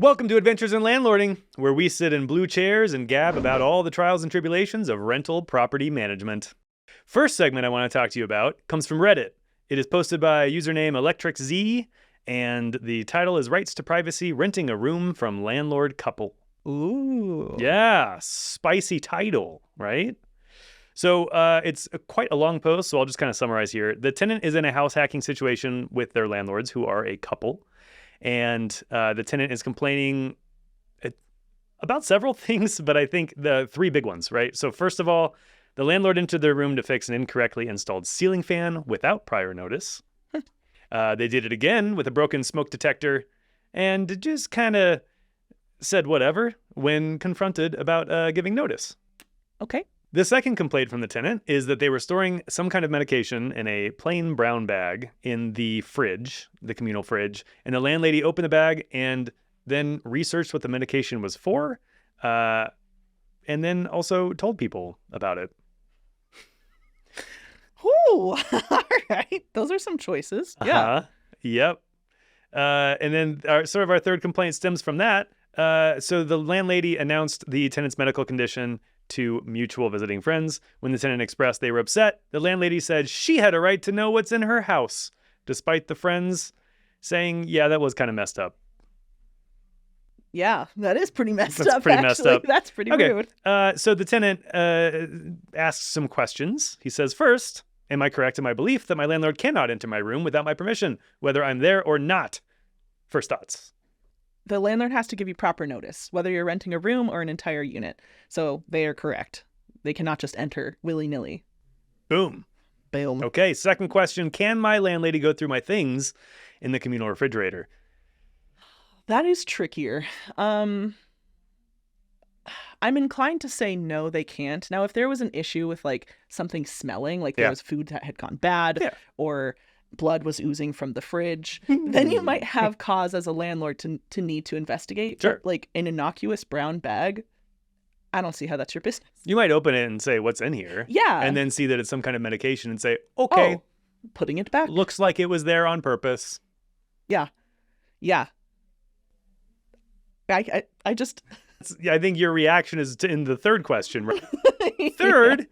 Welcome to Adventures in Landlording, where we sit in blue chairs and gab about all the trials and tribulations of rental property management. First segment I want to talk to you about comes from Reddit. It is posted by username ElectricZ, and the title is Rights to Privacy, Renting a Room from Landlord Couple. Ooh. Yeah, spicy title, right? So it's quite a long post, so I'll just kind of summarize here. The tenant is in a house hacking situation with their landlords, who are a couple. And the tenant is complaining about several things, but I think the three big ones, right? So first of all, the landlord entered their room to fix an incorrectly installed ceiling fan without prior notice. They did it again with a broken smoke detector and just kind of said whatever when confronted about giving notice. Okay. The second complaint from the tenant is that they were storing some kind of medication in a plain brown bag in the fridge, the communal fridge, and the landlady opened the bag and then researched what the medication was for, and then also told people about it. Ooh, all right. Those are some choices. Yeah. Yep. And then our third complaint stems from that. So the landlady announced the tenant's medical condition to mutual visiting friends. When the tenant expressed they were upset, the landlady said she had a right to know what's in her house, despite the friends saying, yeah, that was kind of messed up. Yeah, that is pretty messed That's up, pretty actually. messed up. That's pretty Okay. rude. So the tenant asks some questions. He says, first, am I correct in my belief that my landlord cannot enter my room without my permission, whether I'm there or not? First thoughts. The landlord has to give you proper notice, whether you're renting a room or an entire unit. So they are correct. They cannot just enter willy-nilly. Boom. Boom. Okay, second question. Can my landlady go through my things in the communal refrigerator? That is trickier. I'm inclined to say no, they can't. Now, if there was an issue with like something smelling, like there was food that had gone bad or blood was oozing from the fridge, then you might have cause as a landlord to need to investigate. Sure. But, like an innocuous brown bag, I don't see how that's your business. You might open it and say, what's in here? Yeah. And then see that it's some kind of medication and say, okay, putting it back. looks like it was there on purpose. Yeah. Yeah. I just... I think your reaction is in the third question, right? Third,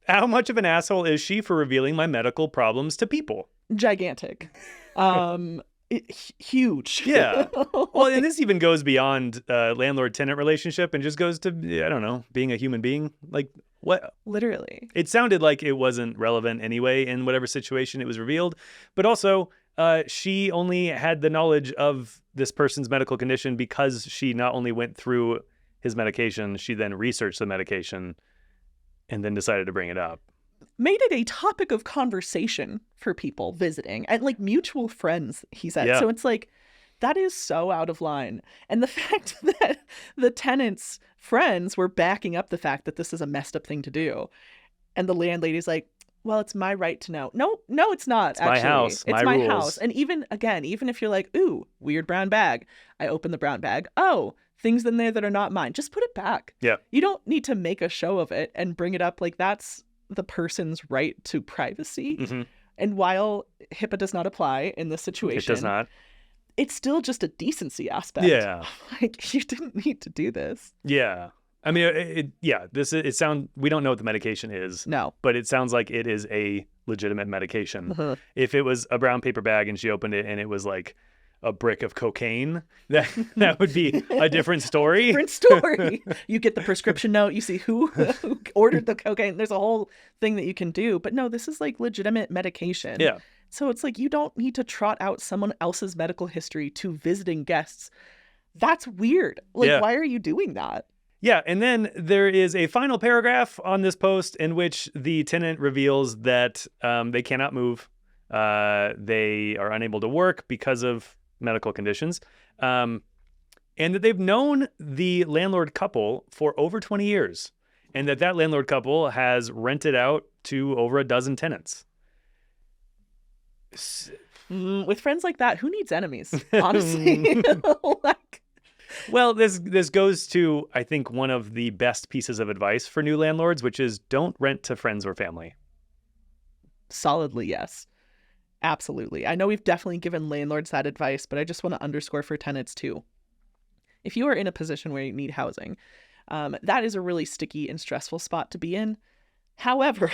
how much of an asshole is she for revealing my medical problems to people? Gigantic. Huge. Yeah. Well, and this even goes beyond landlord-tenant relationship and just goes to, I don't know, being a human being. Like, what? Literally. It sounded like it wasn't relevant anyway in whatever situation it was revealed. But also, she only had the knowledge of this person's medical condition because she not only went through his medication, she then researched the medication and then decided to bring it up. Made it a topic of conversation for people visiting and like mutual friends, he said. Yeah. So it's like, that is so out of line. And the fact that the tenant's friends were backing up the fact that this is a messed up thing to do. And the landlady's like, well, it's my right to know. No, it's not. It's my house, It's my my rules. house. And even if you're like, ooh, weird brown bag. I open the brown bag. Oh, things in there that are not mine. Just put it back. Yeah. You don't need to make a show of it and bring it up like that's the person's right to privacy. Mm-hmm. And while HIPAA does not apply in this situation, It does not. it's still just a decency aspect. Yeah. Like, you didn't need to do this. Yeah. I mean, we don't know what the medication is. No. But it sounds like it is a legitimate medication. Uh-huh. If it was a brown paper bag and she opened it and it was like a brick of cocaine, that would be a different story. Different story. You get the prescription note. You see who ordered the cocaine. There's a whole thing that you can do. But no, this is like legitimate medication. Yeah. So it's like you don't need to trot out someone else's medical history to visiting guests. That's weird. Like, why are you doing that? Yeah, and then there is a final paragraph on this post in which the tenant reveals that they cannot move. They are unable to work because of medical conditions. And that they've known the landlord couple for over 20 years. And that landlord couple has rented out to over a dozen tenants. With friends like that, who needs enemies? Honestly. Like... Well, this goes to, I think, one of the best pieces of advice for new landlords, which is don't rent to friends or family. Solidly, yes. Absolutely. I know we've definitely given landlords that advice, but I just want to underscore for tenants too. if you are in a position where you need housing, that is a really sticky and stressful spot to be in. However,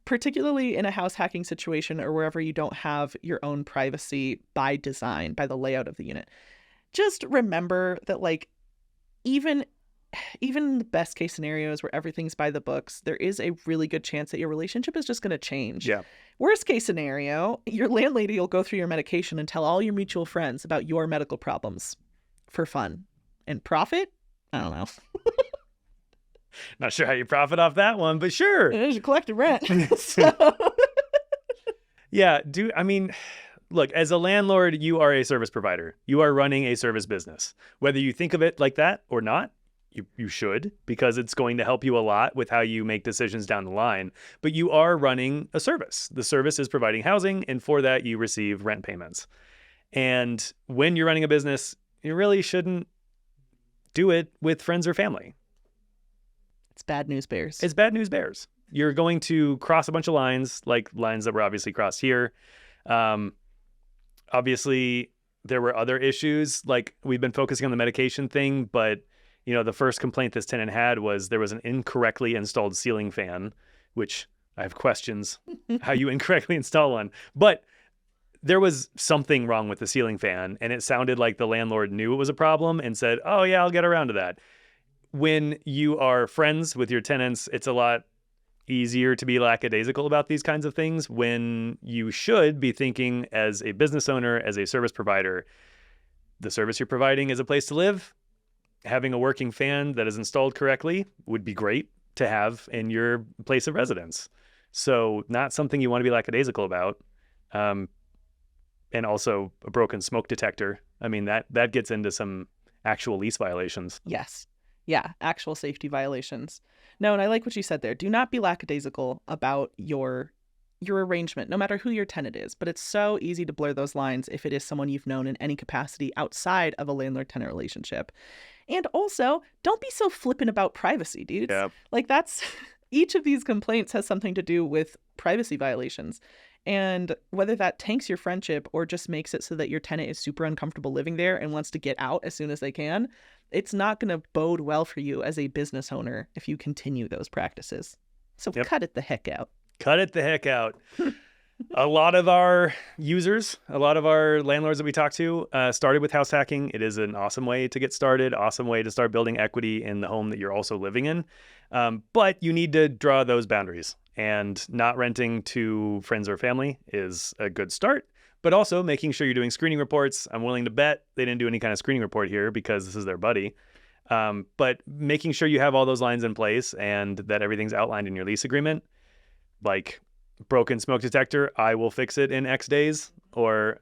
particularly in a house hacking situation or wherever you don't have your own privacy by design, by the layout of the unit, just remember that like even in the best case scenarios where everything's by the books, there is a really good chance that your relationship is just going to change. Yeah. Worst case scenario, your landlady will go through your medication and tell all your mutual friends about your medical problems for fun and profit. I don't know. Not sure how you profit off that one, but sure. It is your collective rent. So... Yeah. Look, as a landlord, you are a service provider. You are running a service business. Whether you think of it like that or not, you should, because it's going to help you a lot with how you make decisions down the line. But you are running a service. The service is providing housing, and for that, you receive rent payments. And when you're running a business, you really shouldn't do it with friends or family. It's bad news bears. It's bad news bears. You're going to cross a bunch of lines, like lines that were obviously crossed here. Obviously, there were other issues, like we've been focusing on the medication thing, but the first complaint this tenant had was there was an incorrectly installed ceiling fan, which I have questions how you incorrectly install one. But there was something wrong with the ceiling fan, and it sounded like the landlord knew it was a problem and said, oh yeah, I'll get around to that. When you are friends with your tenants, it's a lot easier to be lackadaisical about these kinds of things, when you should be thinking as a business owner, as a service provider, the service you're providing is a place to live. Having a working fan that is installed correctly would be great to have in your place of residence. So not something you want to be lackadaisical about. And also a broken smoke detector. I mean, that gets into some actual lease violations. Yes. Yeah, actual safety violations. No, and I like what you said there. Do not be lackadaisical about your arrangement, no matter who your tenant is. But it's so easy to blur those lines if it is someone you've known in any capacity outside of a landlord-tenant relationship. And also, don't be so flippant about privacy, dudes. Yeah. Like that's each of these complaints has something to do with privacy violations. And whether that tanks your friendship or just makes it so that your tenant is super uncomfortable living there and wants to get out as soon as they can, it's not going to bode well for you as a business owner if you continue those practices. So Cut it the heck out. Cut it the heck out. A lot of our users, a lot of our landlords that we talk to started with house hacking. It is an awesome way to get started, awesome way to start building equity in the home that you're also living in. But you need to draw those boundaries, and not renting to friends or family is a good start. But also making sure you're doing screening reports. I'm willing to bet they didn't do any kind of screening report here because this is their buddy. But making sure you have all those lines in place and that everything's outlined in your lease agreement, like broken smoke detector, I will fix it in X days, or,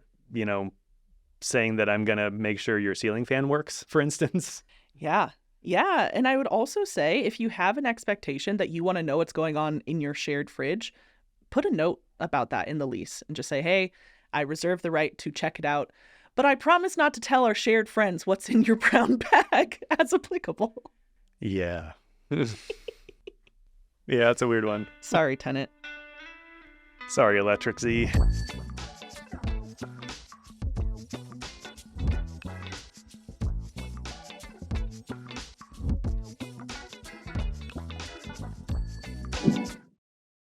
saying that I'm going to make sure your ceiling fan works, for instance. Yeah. Yeah. And I would also say if you have an expectation that you want to know what's going on in your shared fridge, put a note about that in the lease and just say, hey, I reserve the right to check it out, but I promise not to tell our shared friends what's in your brown bag as applicable. Yeah. Yeah, that's a weird one. Sorry, tenant. Sorry, Electric Z.